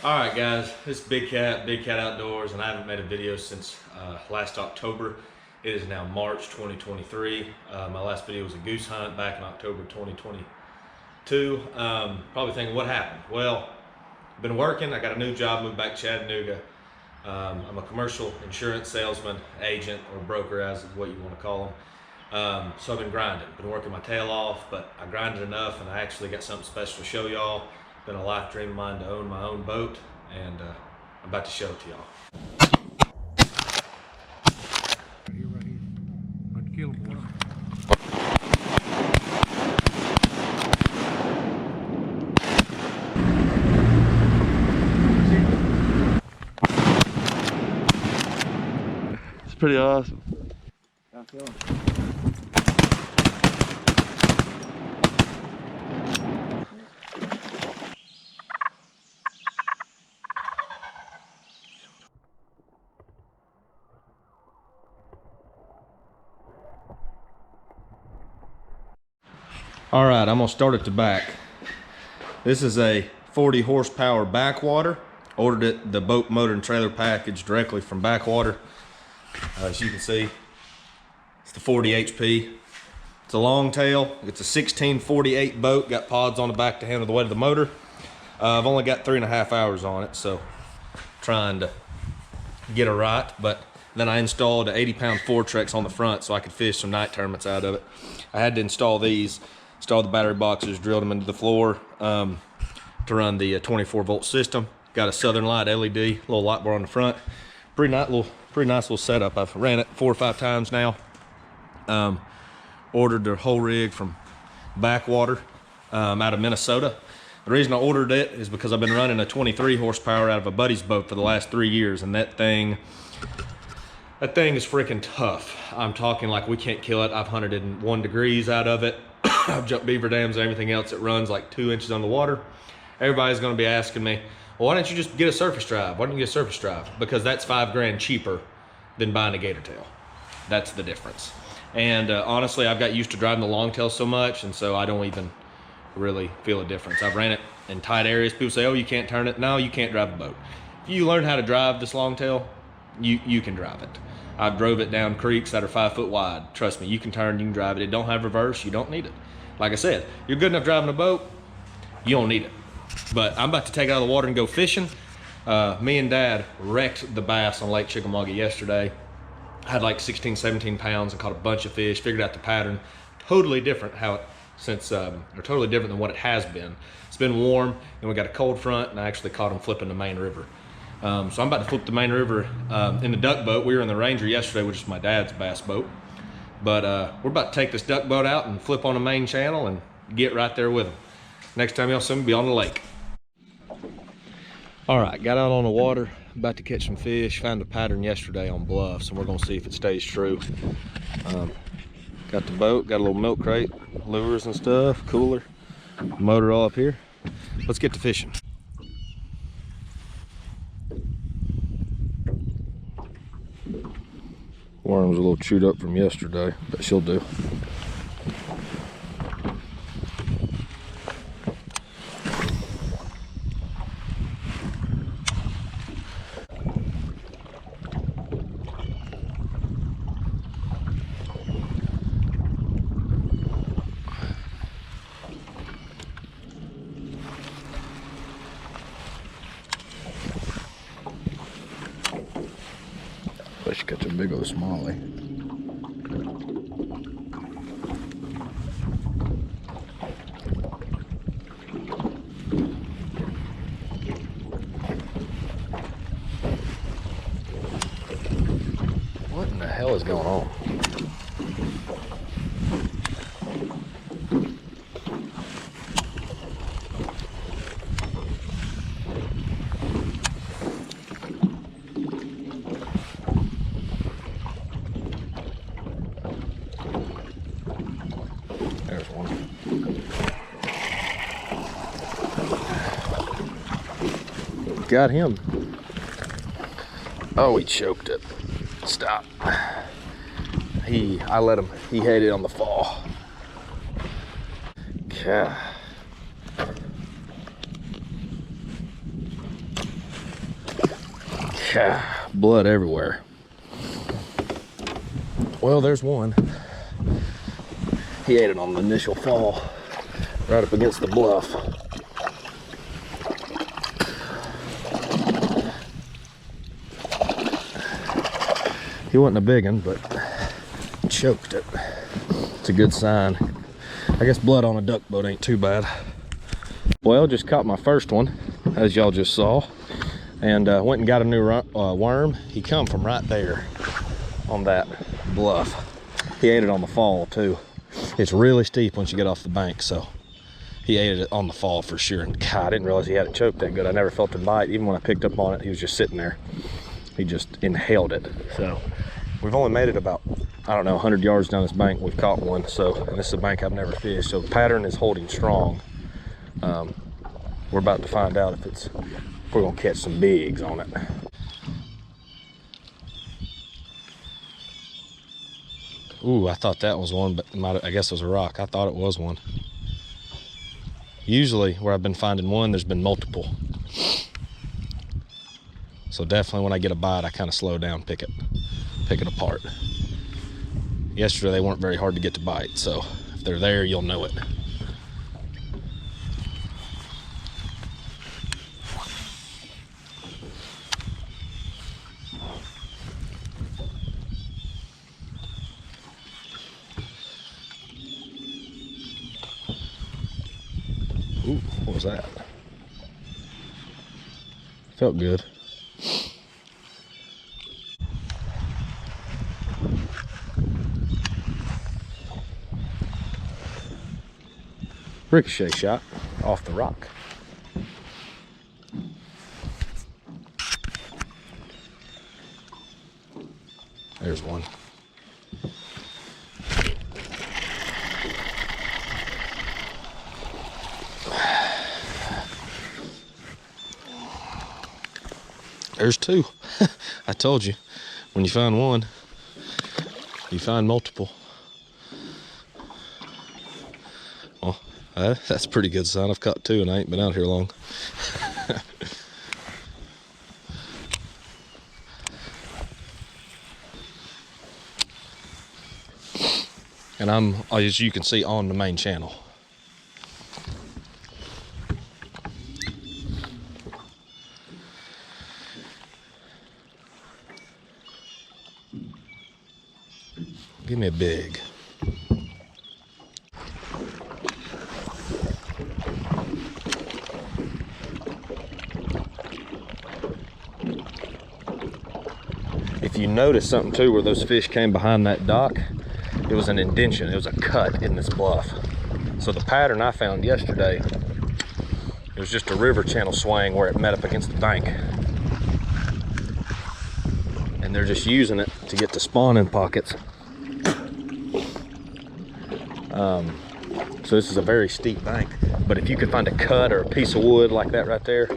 All right, guys, this is Big Cat Outdoors, and I haven't made a video since last October. It is now March 2023. My last video was a goose hunt back in October 2022. Probably thinking, what happened? Well, I've been working. I got a new job, moved back to Chattanooga. I'm a commercial insurance salesman, agent, or broker, as what you want to call them. So I've been grinding, been working my tail off, but I grinded enough, and I actually got something special to show y'all. Been a life dream of mine to own my own boat, and I'm about to show it to y'all. Right here. About to kill him, boys. It's pretty awesome. How feeling? All right, I'm gonna start at the back. This is a 40 horsepower backwater. Ordered it, the boat motor and trailer package, directly from Backwater. As you can see, it's the 40 HP. It's a long tail. It's a 1648 boat. Got pods on the back to handle the weight of the motor. I've only got 3.5 hours on it, so trying to get it right. But then I installed an 80-pound Fortrex on the front so I could fish some night tournaments out of it. I had to install these. Installed the battery boxes, drilled them into the floor to run the 24-volt system. Got a Southern Light LED, little light bar on the front. Pretty nice little setup. I've ran it 4 or 5 times now. Ordered the whole rig from Backwater out of Minnesota. The reason I ordered it is because I've been running a 23 horsepower out of a buddy's boat for the last 3 years, and that thing is freaking tough. I'm talking like we can't kill it. I've hunted in 1 degrees out of it. I've jumped beaver dams and everything else. It runs like 2 inches on the water. Everybody's gonna be asking me, well, why don't you just get a surface drive? Why don't you get a surface drive? Because that's $5 grand cheaper than buying a gator tail. That's the difference. And honestly, I've got used to driving the long tail so much, and so I don't even really feel a difference. I've ran it in tight areas. People say, oh, you can't turn it. No, you can't drive a boat. If you learn how to drive this long tail, you can drive it. I've drove it down creeks that are 5 foot wide. Trust me, you can turn, you can drive it. It don't have reverse, you don't need it. Like I said, you're good enough driving a boat, you don't need it. But I'm about to take it out of the water and go fishing. Me and Dad wrecked the bass on Lake Chickamauga yesterday. I had like 16, 17 pounds and caught a bunch of fish, figured out the pattern. Totally different totally different than what it has been. It's been warm, and we got a cold front, and I actually caught them flipping the main river. So I'm about to flip the main river in the duck boat. We were in the Ranger yesterday, which is my dad's bass boat. But we're about to take this duck boat out and flip on the main channel and get right there with them. Next time y'all see me, be on the lake. All right, got out on the water, about to catch some fish. Found a pattern yesterday on bluffs, and we're gonna see if it stays true. Got the boat, got a little milk crate, lures and stuff, cooler, motor all up here. Let's get to fishing. Worm's a little chewed up from yesterday, but she'll do. I should catch a big old smallie. What in the hell is going on? There's one. Got him. Oh, he choked it. Stop. I let him, he had it on the fall. Okay. Blood everywhere. Well, there's one. He ate it on the initial fall, right up against the bluff. He wasn't a big one, but choked it. It's a good sign. I guess blood on a duck boat ain't too bad. Well, just caught my first one, as y'all just saw, and went and got a new worm. He come from right there on that bluff. He ate it on the fall too. It's really steep once you get off the bank, so he ate it on the fall for sure. And God, I didn't realize he had it choked that good. I never felt him bite. Even when I picked up on it, he was just sitting there. He just inhaled it. So we've only made it about, I don't know, 100 yards down this bank. We've caught one. So, and this is a bank I've never fished. So the pattern is holding strong. We're about to find out if we're gonna catch some bigs on it. Ooh, I thought that was one, but I guess it was a rock. I thought it was one. Usually where I've been finding one, there's been multiple. So definitely when I get a bite, I kind of slow down, pick it apart. Yesterday they weren't very hard to get to bite, so if they're there, you'll know it. Ooh, what was that? Felt good. Ricochet shot off the rock. There's one. There's two. I told you, when you find one, you find multiple. Well, that's a pretty good sign. I've caught two and I ain't been out here long. And I'm, as you can see, on the main channel. Give me a big. If you notice something too, where those fish came behind that dock, it was an indention, it was a cut in this bluff. So the pattern I found yesterday, it was just a river channel swing where it met up against the bank. And they're just using it to get to spawning pockets. So this is a very steep bank, but if you could find a cut or a piece of wood like that right there,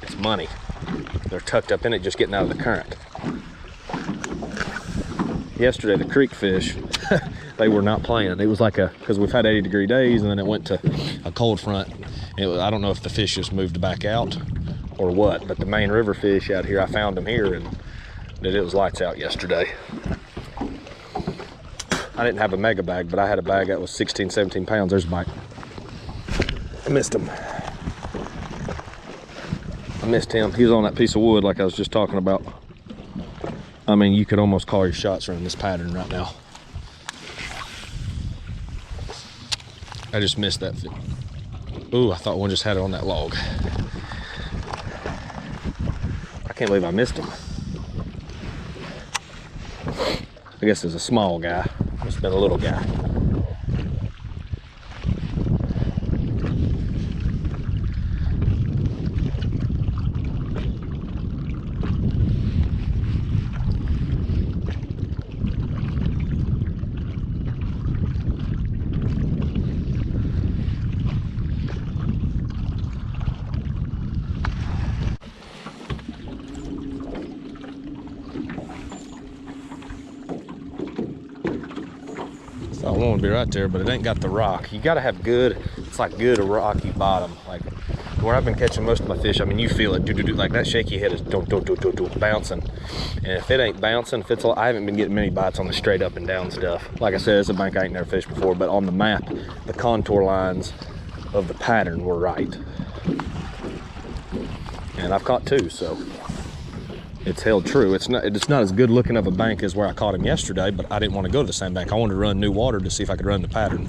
it's money. They're tucked up in it, just getting out of the current. Yesterday, the creek fish, they were not playing. It was like because we've had 80-degree days, and then it went to a cold front. I don't know if the fish just moved back out or what, but the main river fish out here, I found them here, and it was lights out yesterday. I didn't have a mega bag, but I had a bag that was 16, 17 pounds. There's a bite. I missed him. I missed him. He was on that piece of wood like I was just talking about. I mean, you could almost call your shots running this pattern right now. I just missed that. Ooh, I thought one just had it on that log. I can't believe I missed him. I guess it's a small guy. Must have been a little guy. Thought one would be right there, but it ain't got the rock. You gotta have good, it's like good rocky bottom. Like where I've been catching most of my fish, I mean, you feel it, do, like that shaky head is bouncing. And if it ain't bouncing, if it's, I haven't been getting many bites on the straight up and down stuff. Like I said, it's a bank I ain't never fished before, but on the map, the contour lines of the pattern were right. And I've caught 2, so it's held true. It's not as good looking of a bank as where I caught him yesterday, but I didn't want to go to the same bank. I wanted to run new water to see if I could run the pattern.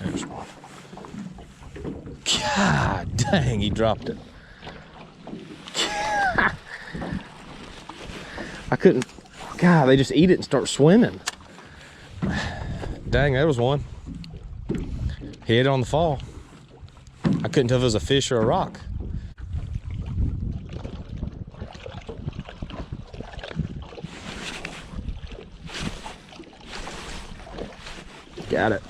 There's one. God dang, he dropped it. I couldn't, God, they just eat it and start swimming. Dang, there was one. Hit on the fall. I couldn't tell if it was a fish or a rock. Got it.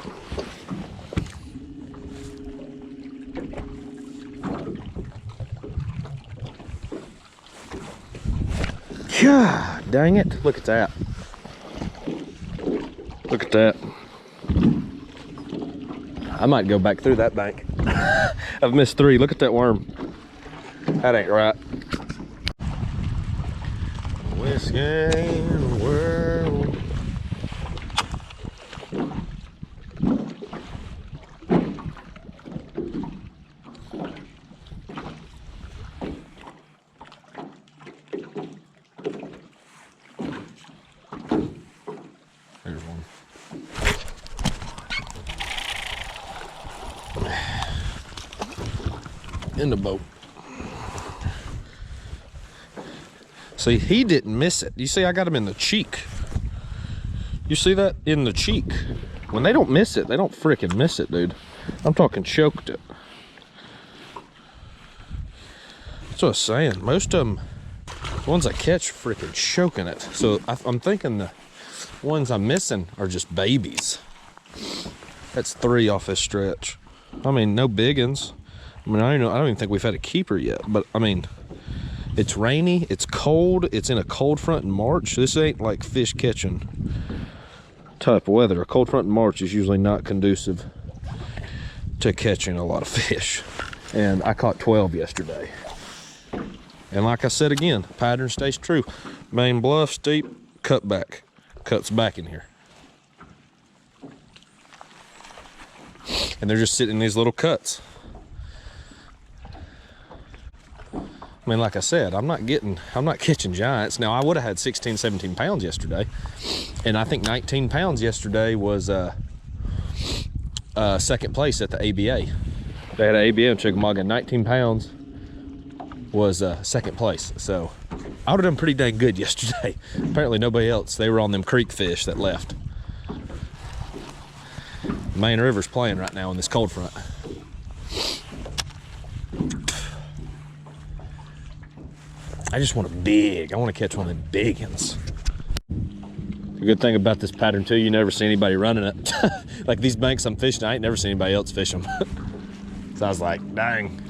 God dang it. Look at that. Look at that. I might go back through that bank. I've missed 3. Look at that worm. That ain't right. Whiskey in the world. There's one. In the boat. See, he didn't miss it. You see, I got him in the cheek. You see that? In the cheek. When they don't miss it, they don't freaking miss it, dude. I'm talking choked it. That's what I was saying. Most of them, the ones I catch, freaking choking it. So I'm thinking the ones I'm missing are just babies. That's 3 off this stretch. I mean, no big ones. I mean, I don't even think we've had a keeper yet, but I mean, it's rainy, it's cold, it's in a cold front in March. This ain't like fish catching type of weather. A cold front in March is usually not conducive to catching a lot of fish. And I caught 12 yesterday. And like I said again, pattern stays true. Main bluff, steep, cut back. Cuts back in here. And they're just sitting in these little cuts. I mean, like I said, I'm not catching giants. Now, I would have had 16, 17 pounds yesterday. And I think 19 pounds yesterday was second place at the ABA. They had an ABA in Chickamauga, 19 pounds was second place. So I would have done pretty dang good yesterday. Apparently nobody else, they were on them creek fish that left. Main River's playing right now in this cold front. I just want a big, I want to catch one of them big ones. The good thing about this pattern too, you never see anybody running it. Like these banks I'm fishing, I ain't never seen anybody else fish them. So I was like, dang.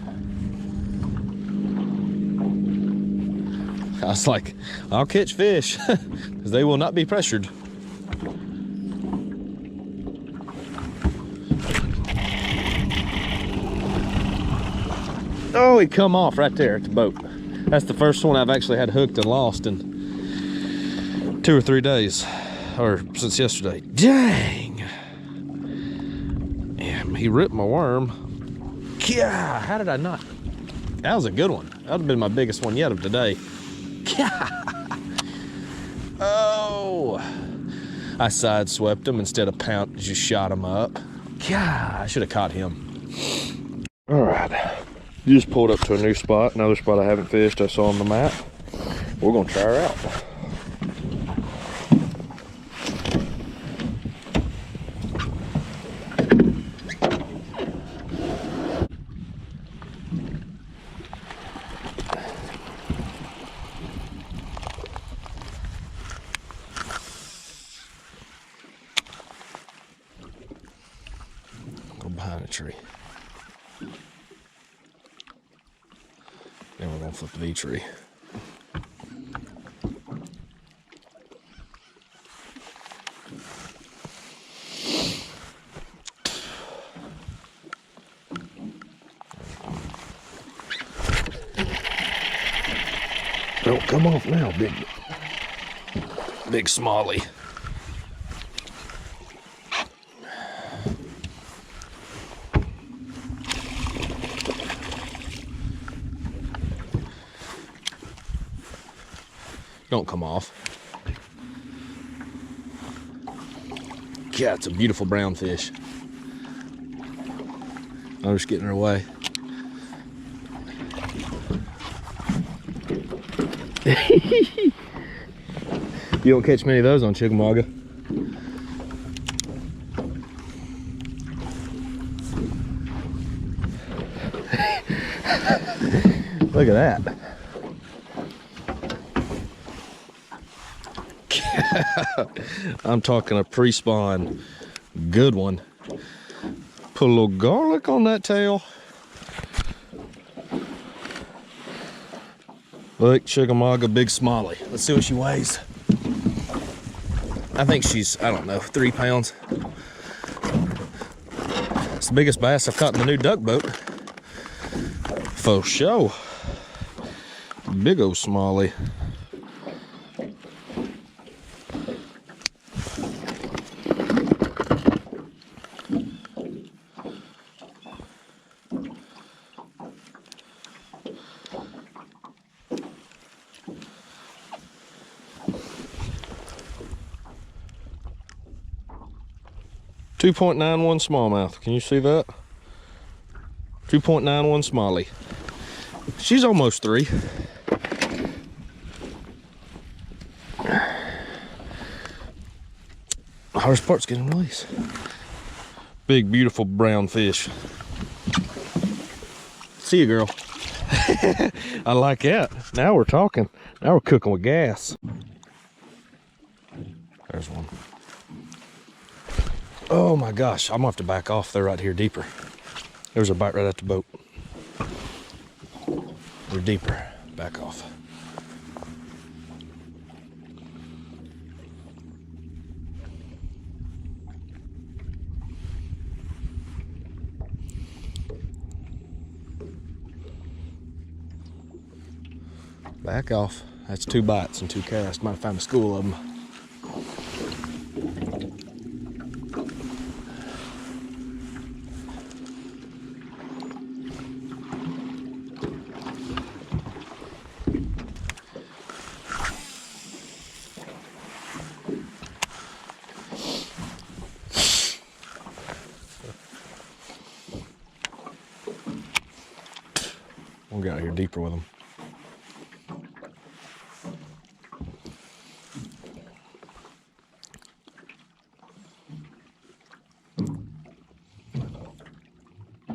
I was like, I'll catch fish because they will not be pressured. Oh, he come off right there at the boat. That's the first one I've actually had hooked and lost in 2 or 3 days, or since yesterday. Dang! Yeah, he ripped my worm. Yeah, how did I not? That was a good one. That would have been my biggest one yet of today. Oh! I sideswept him instead of just shot him up. God, I should have caught him. All right. Just pulled up to a new spot, another spot I haven't fished. I saw on the map. We're gonna try her out. behind the tree. Then we're gonna flip the tree. Don't come off now, big smalley. Don't come off. Yeah, it's a beautiful brown fish. I'm just getting her away. You don't catch many of those on Chickamauga. Look at that. I'm talking a pre-spawn good one. Put a little garlic on that tail. Lake Chickamauga big smalley. Let's see what she weighs. I think she's, I don't know, 3 pounds. It's the biggest bass I've caught in the new duck boat. For sure. Big old smalley. .91 smallmouth. Can you see that? 2.91 smalley. She's almost 3. The hardest part's getting released. Big, beautiful brown fish. See you, girl. I like that. Now we're talking. Now we're cooking with gas. There's one. Oh my gosh, I'm gonna have to back off. They're right here deeper. There's a bite right at the boat. They're deeper. Back off. Back off. That's 2 bites and 2 casts. Might have found a school of them. We'll get out here deeper with them.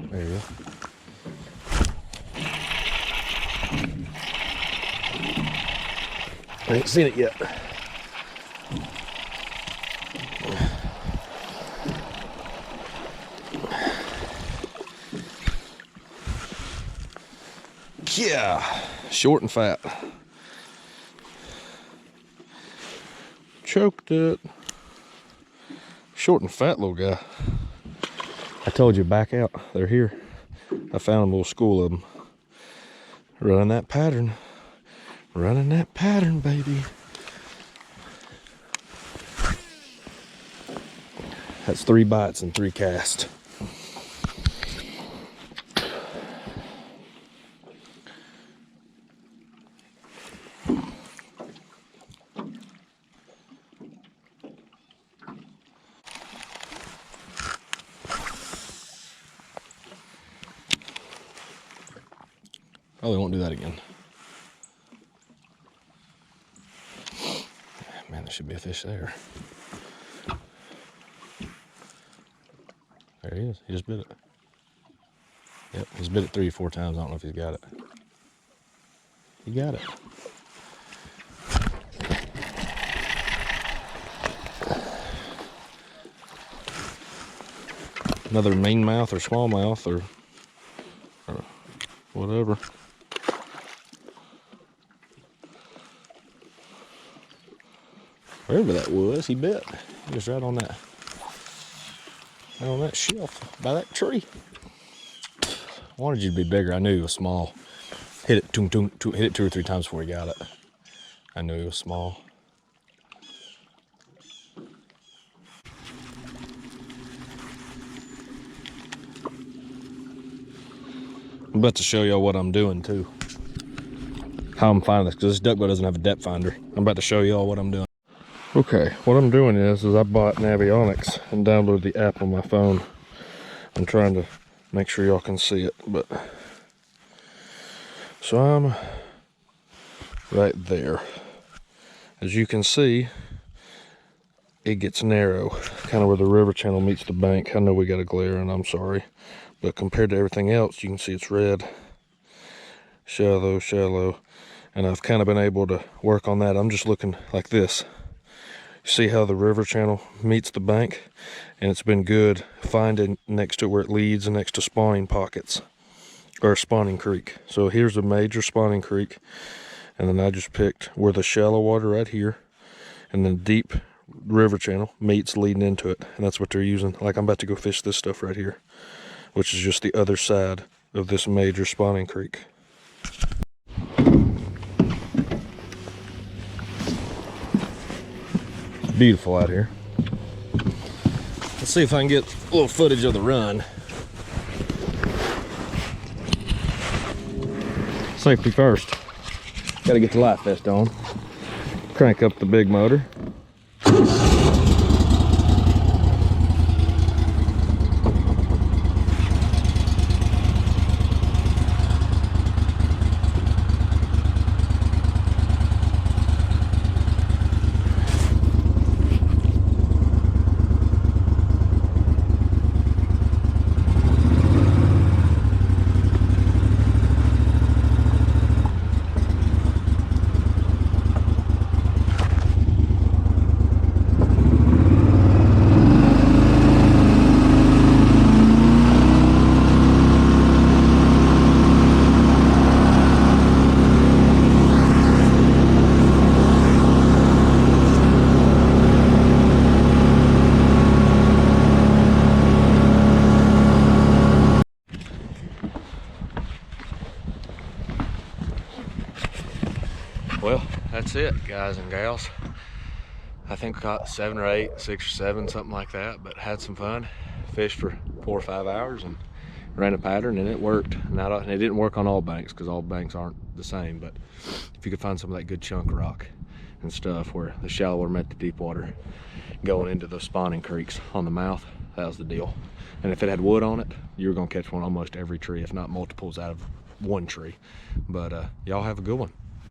There you go. I ain't seen it yet. Yeah, short and fat. Choked it. Short and fat little guy. I told you, back out. They're here. I found a little school of them. Running that pattern. Running that pattern, baby. That's 3 bites and 3 casts. Probably won't do that again. Man, there should be a fish there. There he is. He just bit it. Yep, he's bit it 3 or 4 times. I don't know if he's got it. He got it. another mean-mouth or smallmouth or whatever. Wherever that was, he bit. He was right on that shelf by that tree. I wanted you to be bigger. I knew he was small. Hit it, hit it 2 or 3 times before he got it. I knew he was small. I'm about to show y'all what I'm doing too. How I'm finding this, because this duck boat doesn't have a depth finder. I'm about to show y'all what I'm doing. Okay, what I'm doing is I bought Navionics and downloaded the app on my phone. I'm trying to make sure y'all can see it, but so I'm right there. As you can see, it gets narrow, kind of where the river channel meets the bank. I know we got a glare and I'm sorry, but compared to everything else, you can see it's red, shallow, shallow, and I've kind of been able to work on that. I'm just looking like this. See how the river channel meets the bank, and it's been good finding next to where it leads and next to spawning pockets or spawning creek. So here's a major spawning creek, and then I just picked where the shallow water right here and then deep river channel meets leading into it, and that's what they're using. Like I'm about to go fish this stuff right here, which is just the other side of this major spawning creek. Beautiful out here. Let's see if I can get a little footage of the run. Safety first. Got to get the life vest on. Crank up the big motor. Well, that's it, guys and gals. I think we caught 7 or 8, 6 or 7, something like that, but had some fun. Fished for 4 or 5 hours and ran a pattern, and it worked. Now, it didn't work on all banks because all banks aren't the same, but if you could find some of that good chunk rock and stuff where the shallow water met the deep water going into the spawning creeks on the mouth, that was the deal. And if it had wood on it, you were gonna catch one almost every tree, if not multiples out of one tree. But y'all have a good one.